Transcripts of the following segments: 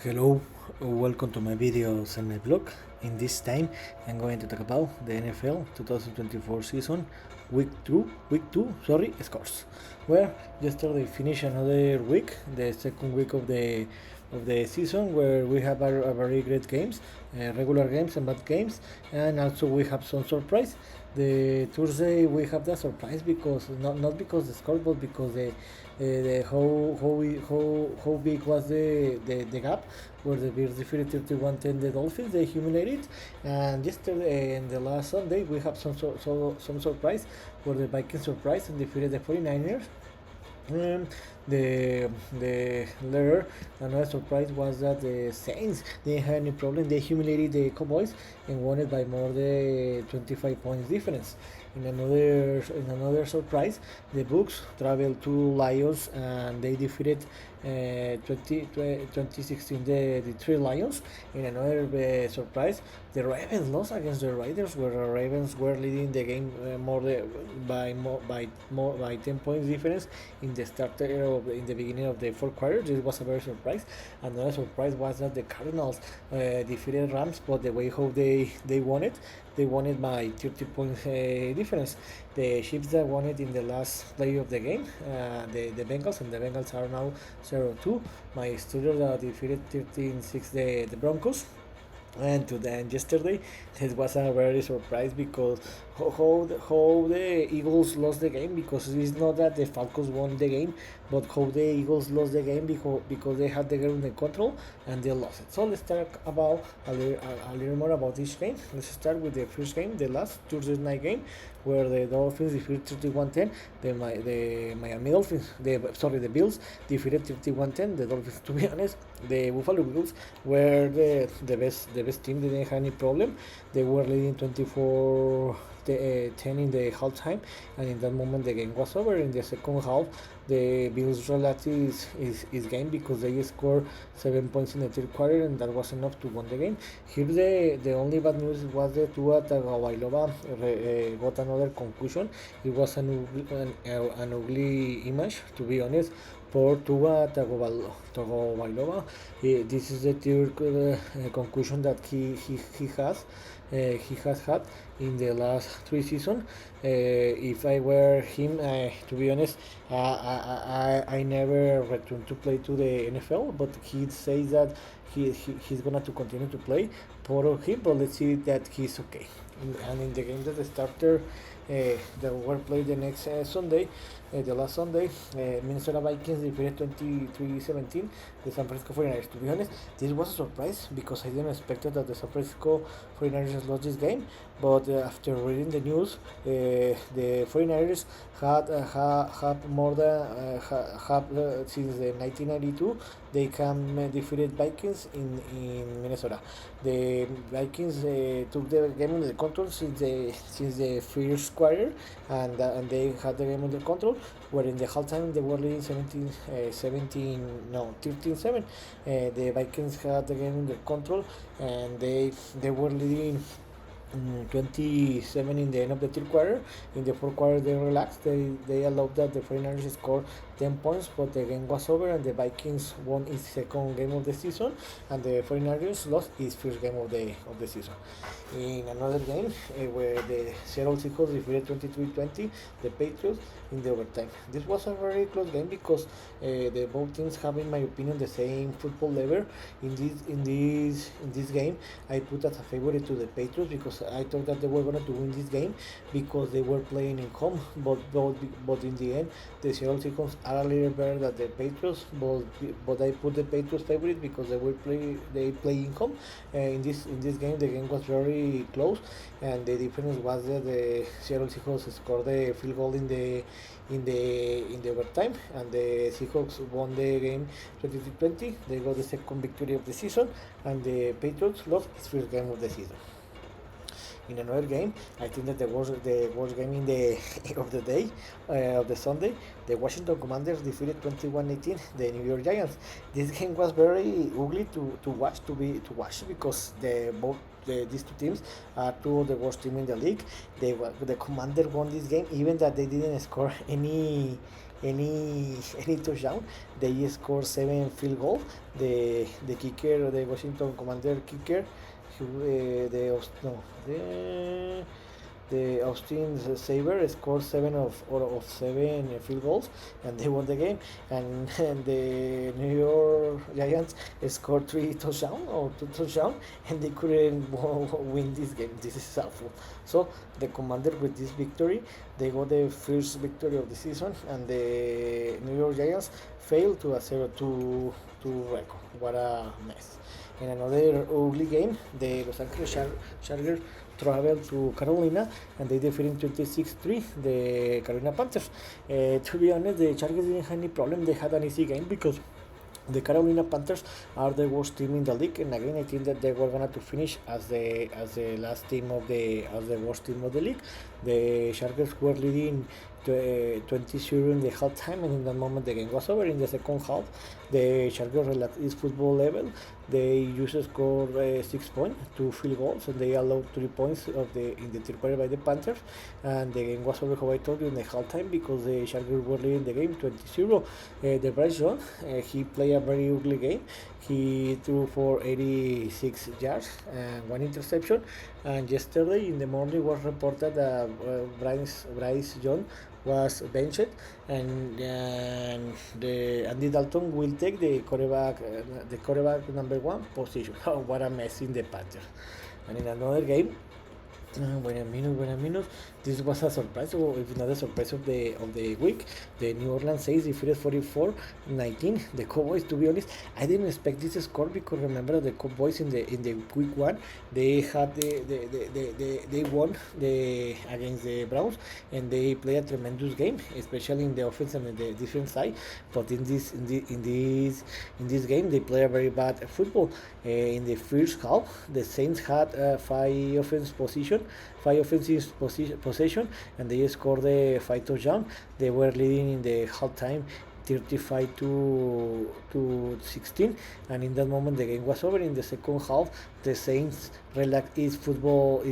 Hello, welcome to my videos and my blog. In this time, I'm going to talk about the NFL 2024 season, week two, scores. Where yesterday finished another week, the second week of the season, where we have a very great games, regular games and bad games, and also we have some surprise. The Thursday we have the surprise because not because the score, but because the how big was the gap where the Bears defeated 31-10 the Dolphins. They humiliated, and yesterday and the last Sunday we have some surprise where the Vikings surprised and defeated the 49ers. Um, the later another surprise was that the Saints didn't have any problem. They humiliated the Cowboys and won it by more than 25 points difference. In another surprise, the Bucks traveled to Lions and they defeated 2016 the three Lions. In another surprise, the Ravens lost against the Raiders, where the Ravens were leading the game by 10 points difference in the in the beginning of the fourth quarter. This was a very surprise. Another surprise was that the Cardinals defeated Rams, but the way how they won it by 30 points difference. The Chiefs that won it in the last play of the game, the Bengals, and the Bengals are now 0-2. My Steelers defeated 13-6 the Broncos. And yesterday it was a very surprise because how the Eagles lost the game, because it's not that the Falcons won the game, but how the Eagles lost the game because they had the game under control and they lost it. So let's talk about a little more about this game. Let's start with the first game, the last Thursday night game, where the Dolphins defeated 31-10 the Miami Dolphins. The Bills defeated 31-10 the Dolphins. To be honest, the Buffalo Bills were the best team. They didn't have any problem. They were leading 24-10 in the halftime, and in that moment the game was over. In the second half, the Bills relaxed his game because they scored 7 points in the third quarter, and that was enough to win the game. Here the only bad news was that Tua Tagovailoa got another concussion. It was an ugly image, to be honest. For Tua Tagovailoa, this is the third concussion that he has had in the last three seasons. If I were him, to be honest, I never returned to play to the NFL, but he says that he's gonna to continue to play. Poor of him, but let's see that he's okay. And in the game that the starter that were played the next Sunday, the last Sunday, Minnesota Vikings defeated 23-17 the San Francisco 49ers. To be honest, this was a surprise because I didn't expect that the San Francisco 49ers lost this game. But after reading the news, the 49ers had more than since 1992 they can defeated Vikings in Minnesota. The Vikings took the game under control since the first quarter, and they had the game under control. Where in the halftime they were leading 13-7. The Vikings had the game under control, and they were leading 27 in the end of the third quarter. In the fourth quarter, they relaxed. They allowed that the 49ers scored 10 points, but the game was over, and the Vikings won its second game of the season, and the 49ers lost its first game of the season. In another game, where the Seattle Seahawks defeated 23-20 the Patriots in the overtime. This was a very close game because the both teams have, in my opinion, the same football level. In this game, I put as a favorite to the Patriots because I thought that they were going to win this game because they were playing in home. But in the end, the Seattle Seahawks are a little better than the Patriots. But I put the Patriots favorite because they play in home. In this game, the game was very close, and the difference was that the Seattle Seahawks scored the field goal in the overtime, and the Seahawks won the game 23-20. They got the second victory of the season, and the Patriots lost its first game of the season. In another game, I think that the worst game in the of the day of the Sunday, the Washington Commanders defeated 21-18 the New York Giants. This game was very ugly to watch because these two teams are two of the worst teams in the league. The Commanders won this game even that they didn't score any touchdown. They scored 7 field goals. The kicker, the Washington Commander kicker, the no the Austin Saber scored 7 of 7 field goals, and they won the game. And the New York Giants scored 2 touchdowns, and they couldn't win this game. This is awful. So the Commander, with this victory, they got the first victory of the season, and the New York Giants failed to a 0-2 record. What a mess. In another ugly game, the Los Angeles Chargers traveled to Carolina, and they defeated 26-3 the Carolina Panthers. To be honest, the Chargers didn't have any problem. They had an easy game because the Carolina Panthers are the worst team in the league, and again I think that they were gonna to finish as the last team of the worst team of the league. The Chargers were leading 20-0 in the halftime, and in that moment the game was over. In the second half, the Chargers relaxed its football level. They used to score 6 points, 2 field goals, and they allowed 3 points in the third quarter by the Panthers. And the game was over, how I told you, in the halftime, because the Chargers were leading the game 20-0. The Bryce Young, he played a very ugly game. He threw for 86 yards and 1 interception. And yesterday in the morning was reported that Bryce Young was benched, and Andy Dalton will take the quarterback number 1 position. Oh, what a mess in the Panthers. And in another game, wait a minute. This was a surprise, or if not a surprise of the week. The New Orleans Saints defeated 44-19 the Cowboys. To be honest, I didn't expect this score, because remember the Cowboys in the week 1, they had they won against the Browns, and they played a tremendous game, especially in the offense and in the defense side. But in this game, they play a very bad football. In the first half, the Saints had 5 offensive possession, and they scored the 5 touchdowns. They were leading in the halftime 35-16, and in that moment the game was over. In the second half, the Saints relaxed its football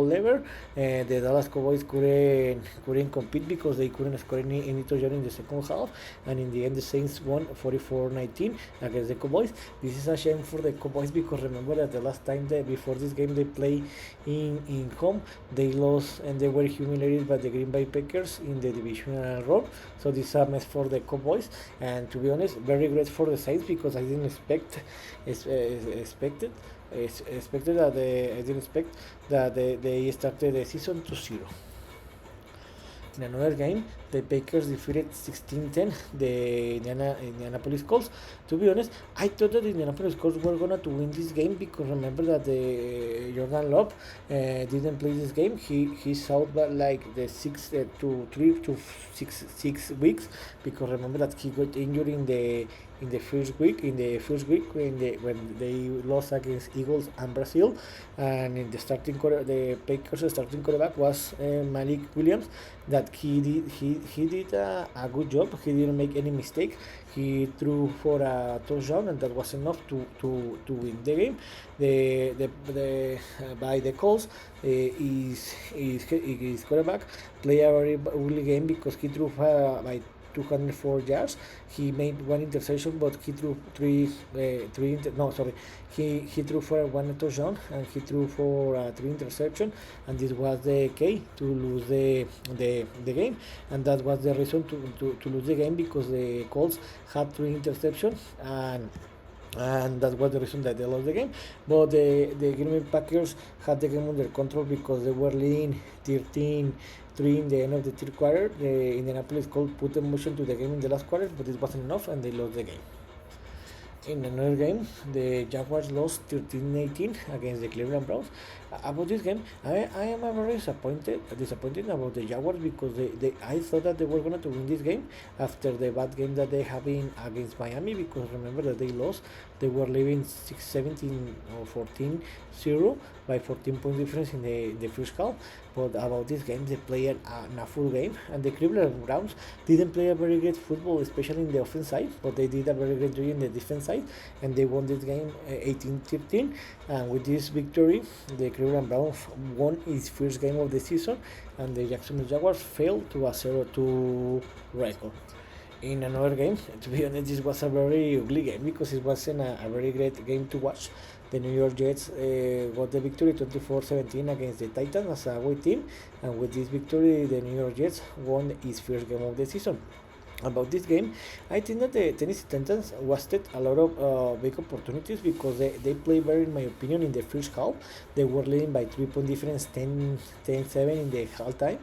level. The Dallas Cowboys couldn't compete because they couldn't score any touchdown in the second half, and in the end the Saints won 44-19 against the Cowboys. This is a shame for the Cowboys, because remember that the last time before this game they play in home, they lost and they were humiliated by the Green Bay Packers in the divisional round. So this is a mess for the Cowboys, and to be honest, very great for the Saints, because I didn't expect that they started the season 2-0. In another game, the Packers defeated 16-10 the Indianapolis Colts. To be honest, I thought that the Indianapolis Colts were going to win this game, because remember that the Jordan Love didn't play this game. He's out by like the 6 to 6 weeks, because remember that he got injured in the first week when they lost against Eagles and Brazil. And in the Packers starting quarterback was Malik Williams. That he did a good job. He didn't make any mistake. He threw for a touchdown, and that was enough to win the game. By the Colts, his quarterback played a very ugly game, because he threw by 204 yards. He made 1 interception, but he threw he threw for 1 touchdown, and he threw for 3 interception, and this was the key to lose the game, and that was the reason to lose the game, because the Colts had 3 interceptions, and that was the reason that they lost the game. But the Green Bay Packers had the game under control, because they were leading 13-3 in the end of the third quarter. The Indianapolis Colts put emotion to the game in the last quarter, but it wasn't enough, and they lost the game. In another game, the Jaguars lost 13-18 against the Cleveland Browns. About this game, I am very disappointed about the Jaguars, because I thought that they were going to win this game after the bad game that they have been against Miami, because remember that they lost. They were leading 6-17 or 14-0 by 14 point difference in the first half. But about this game, they played a full game, and the Cleveland Browns didn't play a very great football, especially in the offense side, but they did a very great job in the defense side. side, and they won this game 18-13. And with this victory, the Cleveland Browns won its first game of the season, and the Jacksonville Jaguars failed to a 0-2 record. In another game, to be honest, this was a very ugly game because it wasn't a very great game to watch. The New York Jets got the victory 24-17 against the Titans as a away team, and with this victory, the New York Jets won its first game of the season. About this game, I think that the Tennessee Titans wasted a lot of big opportunities because they played very, in my opinion, in the first half. They were leading by 3-point difference, 10-7 in the halftime,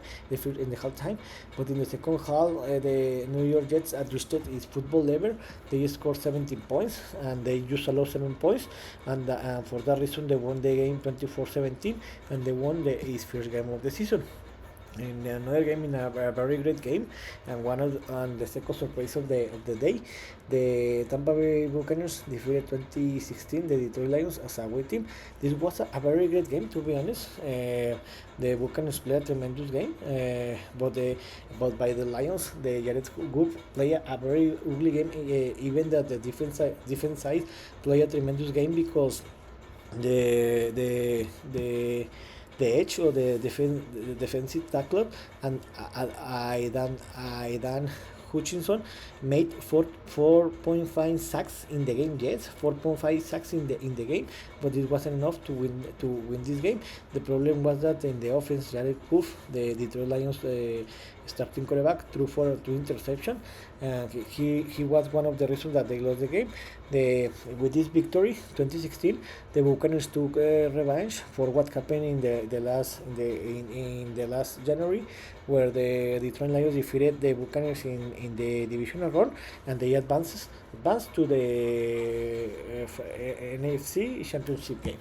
but in the second half, the New York Jets adjusted its football level. They scored 17 points, and they just allowed 7 points, and for that reason, they won the game 24-17, and they won its first game of the season. In another game, in a very great game, and the second surprise of the day, the Tampa Bay Buccaneers defeated 2016 the Detroit Lions as a away team. This was a very great game, to be honest. The Buccaneers played a tremendous game, but by the Lions, the Jared Goff played a very ugly game. Even that the defense side played a tremendous game because the edge or the defensive tackler and Aidan Hutchinson made 4.5 sacks in the game. Yes, 4.5 sacks in the game, but it wasn't enough to win this game. The problem was that in the offense, Jared Goff, the Detroit Lions starting quarterback, threw for 2 interceptions. He was one of the reasons that they lost the game. With this victory, 2016, the Buccaneers took revenge for what happened in the last January, where the Detroit Lions defeated the Buccaneers in the divisional round, and they advanced to the NFC Championship game.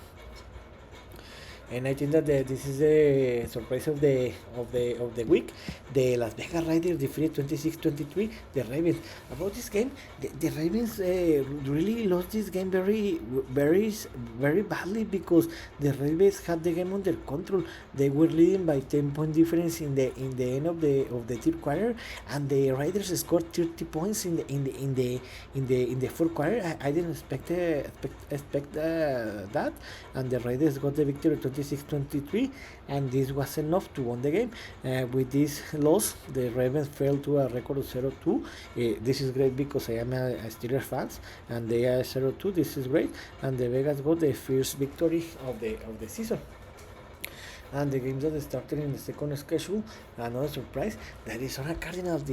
And I think that this is the surprise of the week. The Las Vegas Raiders defeated 26-23 the Ravens. About this game, the Ravens really lost this game very badly because the Ravens had the game under control. They were leading by 10-point difference in the end of the third quarter, and the Raiders scored 30 points in the fourth quarter. I didn't expect that, and the Raiders got the victory 26-23, and this was enough to win the game. With this loss, the Ravens fell to a record of 0-2. This is great because I am a Steelers fan, and they are 0-2. This is great, and the Vegas got the first victory of the season. And the games that started in the second schedule, another surprise, the Arizona Cardinals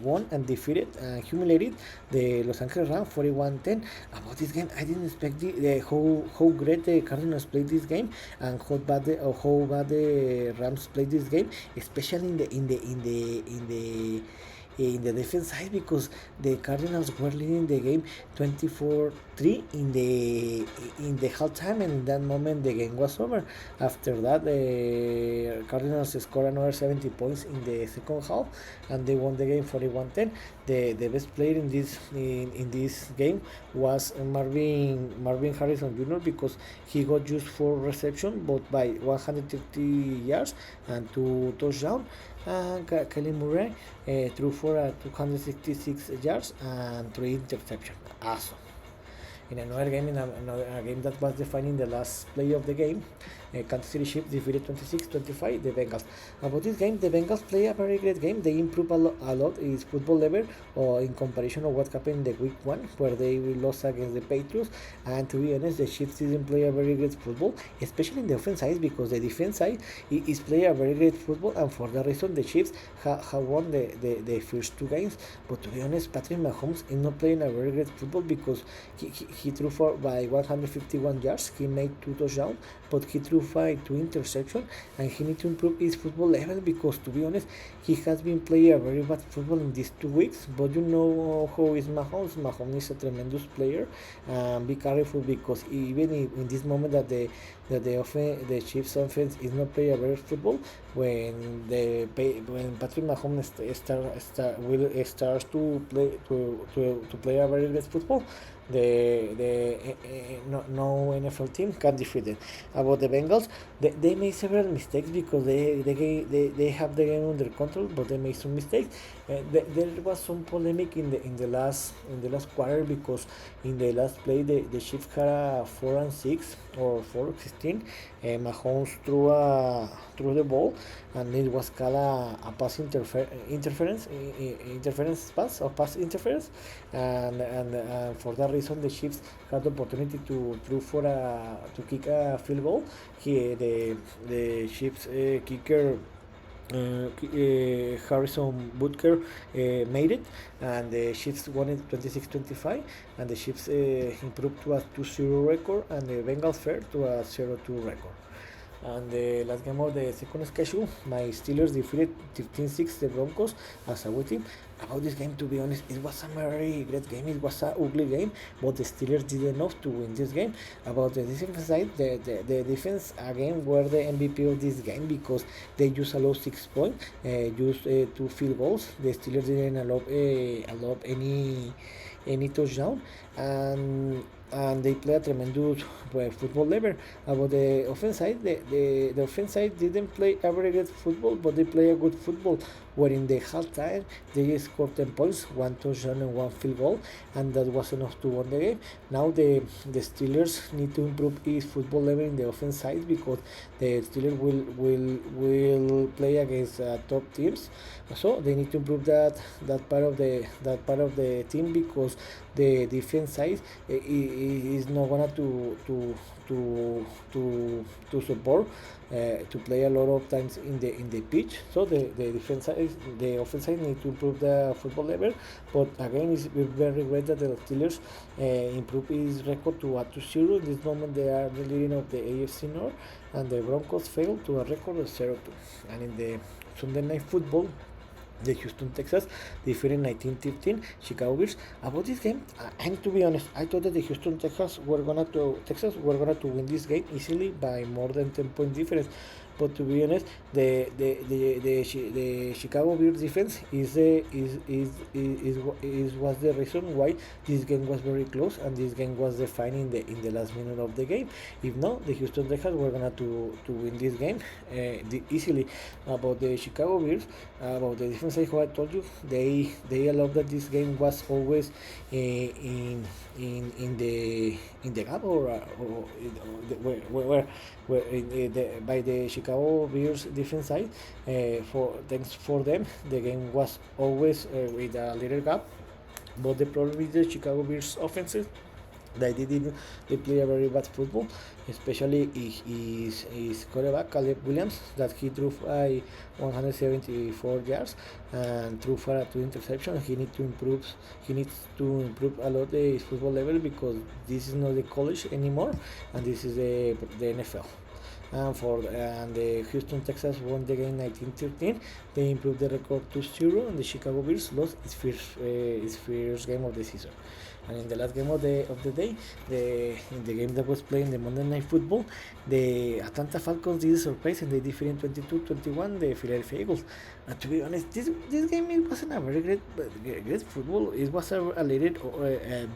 won and defeated and humiliated the Los Angeles Rams 41-10. About this game, I didn't expect how great the Cardinals played this game and how bad the Rams played this game, especially in the defense side, because the Cardinals were leading the game 24-3 in the halftime, and in that moment the game was over. After that, the Cardinals scored another 70 points in the second half, and they won the game 41-10. The best player in this game was Marvin Harrison Jr. because he got just 4 receptions, but by 130 yards and 2 touchdowns. And Kelly Murray threw for 266 yards and 3 interceptions. Awesome. In another game, a game that was defining the last play of the game, Kansas City Chiefs defeated 26-25 the Bengals. About this game, the Bengals play a very great game. They improved a lot its football level in comparison of what happened in the week 1, where they lost against the Patriots. And to be honest, the Chiefs didn't play a very great football, especially in the offense side, because the defense side is playing a very great football, and for that reason, the Chiefs have won the first 2 games. But to be honest, Patrick Mahomes is not playing a very great football because he threw for by 151 yards. He made 2 touchdowns, but he threw 2 interceptions, and he needs to improve his football level because, to be honest, he has been playing a very bad football in these 2 weeks. But you know how is Mahomes. Mahomes is a tremendous player. Be careful because even in this moment that the Chiefs offense is not playing a very football, when Patrick Mahomes starts to play a very good football, no NFL team can defeat it. About the Bengals, they made several mistakes because they have the game under control, but they made some mistakes. There was some polemic in the last quarter because in the last play the Chiefs had a 4-6 or 4-16. Mahomes threw the ball, and it was called a pass interference pass or pass interference, and for that reason the Chiefs had the opportunity to kick a field goal. The Chiefs kicker Harrison Butker made it, and the Chiefs won it 26-25, and the Chiefs improved to a 2-0 record, and the Bengals fell to a 0-2 record. And the last game of the second schedule, my Steelers defeated 13-6 the Broncos as a away team. About this game, to be honest, it was a very great game. It was an ugly game, but the Steelers did enough to win this game. About the defense side, the defense again were the MVP of this game because they used allow 6 points, used 2 field goals. The Steelers didn't allow any touchdown, and they play a tremendous football level. About the offense side, the offense side didn't play a very good football, but they play a good football. Where in the halftime they scored 10 points, 1 touchdown and 1 field goal, and that was enough to win the game. Now the Steelers need to improve his football level in the offense side because the Steelers will play against top teams, so they need to improve that part of the team because the defense side is not gonna to support to play a lot of times in the pitch. So the offense side need to improve the football level. But again, it's very great that the Steelers improve his record to a 2-0. In this moment, they are the leading of the AFC North, and the Broncos failed to a record of 0-2. And in the Sunday Night Football, the Houston Texans defeated 19-13 Chicago Bears. About this game, and to be honest, I thought that the Houston Texans were gonna to win this game easily by more than 10-point difference. But to be honest, the Chicago Bears defense was the reason why this game was very close, and this game was defined in the last minute of the game. If not, the Houston Texans were gonna to win this game easily. About the Chicago Bears, about the defense, how I told you, they allowed that this game was always in the gap or by the Chicago Bears defense side. Thanks for them, the game was always with a little gap. But the problem with the Chicago Bears offenses, they play a very bad football, especially his quarterback Caleb Williams, that he threw 174 yards and threw for a 2 interceptions. He needs to improve a lot his football level because this is not the college anymore, and this is the NFL. And the Houston Texans won the game 19-13. They improved the record to 0, and the Chicago Bears lost its first game of the season. And in the last game of the day, in the game that was playing the Monday Night Football, the Atlanta Falcons did a surprise and they defeated 22-21 the Philadelphia Eagles. And to be honest, this game, it wasn't a very great football. It was a little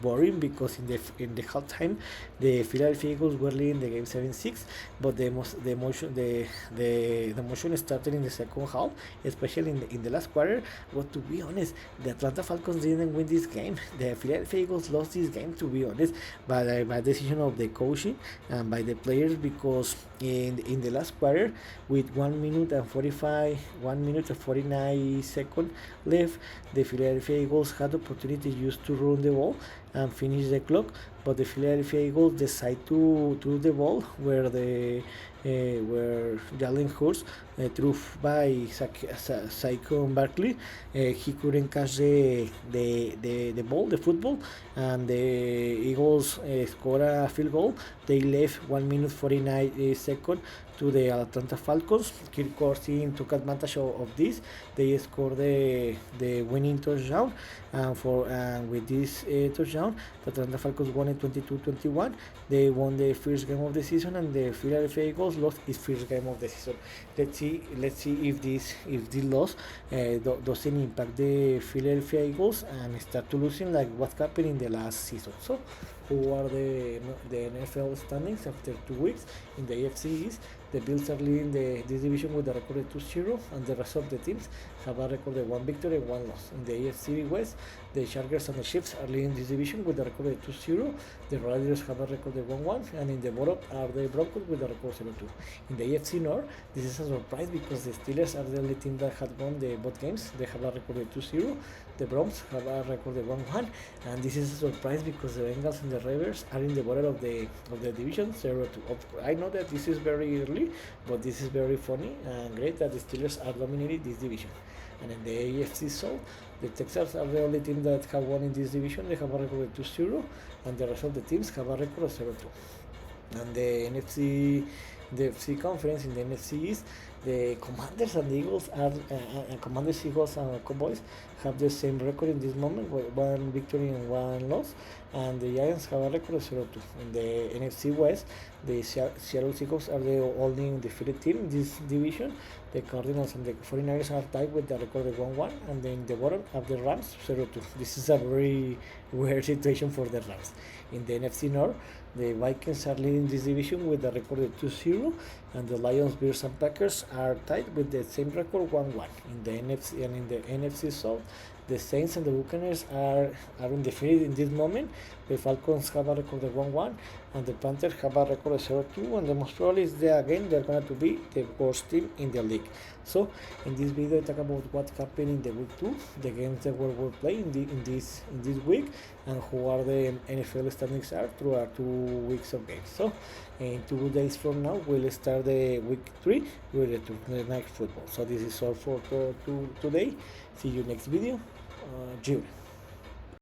boring because in the halftime the Philadelphia Eagles were leading the game 7-6, but the motion started in the second half, especially in the last quarter. But to be honest, the Atlanta Falcons didn't win this game. The Philadelphia Eagles lost this game, to be honest, by decision of the coaching and by the players, because in the last quarter, with 1 minute and 49 seconds left, the Philadelphia Eagles had the opportunity just to run the ball and finish the clock, but the Philadelphia Eagles decided to throw the ball where Jalen Hurts threw by Saquon Barkley. He couldn't catch the ball, the football, and the Eagles scored a field goal. They left 1 minute 49 seconds to the Atlanta Falcons. Kirk Cousins took advantage of this. They scored the winning touchdown, and with this touchdown, the Atlanta Falcons won it 22-21. They won the first game of the season, and the Philadelphia Eagles lost its first game of the season. Let's see if this loss doesn't impact the Philadelphia Eagles and start to losing like what happened in the last season. So, who are the NFL standings after 2 weeks in the AFC East? The Bills are leading this division with a record of 2-0, and the rest of the teams have a record of 1 victory and 1 loss. In the AFC West, the Chargers and the Chiefs are leading this division with a record of 2-0. The Raiders have a record of 1-1, and in the bottom are the Broncos with a record of 0-2. In the AFC North, this is a surprise because the Steelers are the only team that had won both games. They have a record of 2-0. The Browns have a record of 1-1, and this is a surprise because the Bengals and the Ravens are in the bottom of the division 0-2. I know that this is very early, but this is very funny and great that the Steelers are dominating this division. And in the AFC South, the Texans are the only team that have won in this division. They have a record of 2-0, and the rest of the teams have a record of 0-2. And the NFC conference in the NFC East, the Commanders and the Eagles are Commanders, Eagles, and Cowboys have the same record in this moment, with 1 victory and 1 loss, and the Giants have a record of 0-2. In the NFC West, the Seattle Seahawks are the only undefeated team in this division. The Cardinals and the 49ers are tied with the record of 1-1, and then the bottom of the Rams 0-2. This is a very weird situation for the Rams. In the NFC North, the Vikings are leading this division with a record of 2-0, and the Lions, Bears, and Packers are tied with the same record 1-1. In the NFC and in the NFC South, the Saints and the Buccaneers are undefeated in this moment. The Falcons have a record of 1-1, and the Panthers have a record of 0-2, and the most probably is they're going to be the worst team in the league. So, in this video, I talk about what happened in the week 2, the games that were played in this week, and who are the NFL standings are through our 2 weeks of games. So, in 2 days from now, we'll start the week 3 with the night football. So, this is all for today. See you next video. June.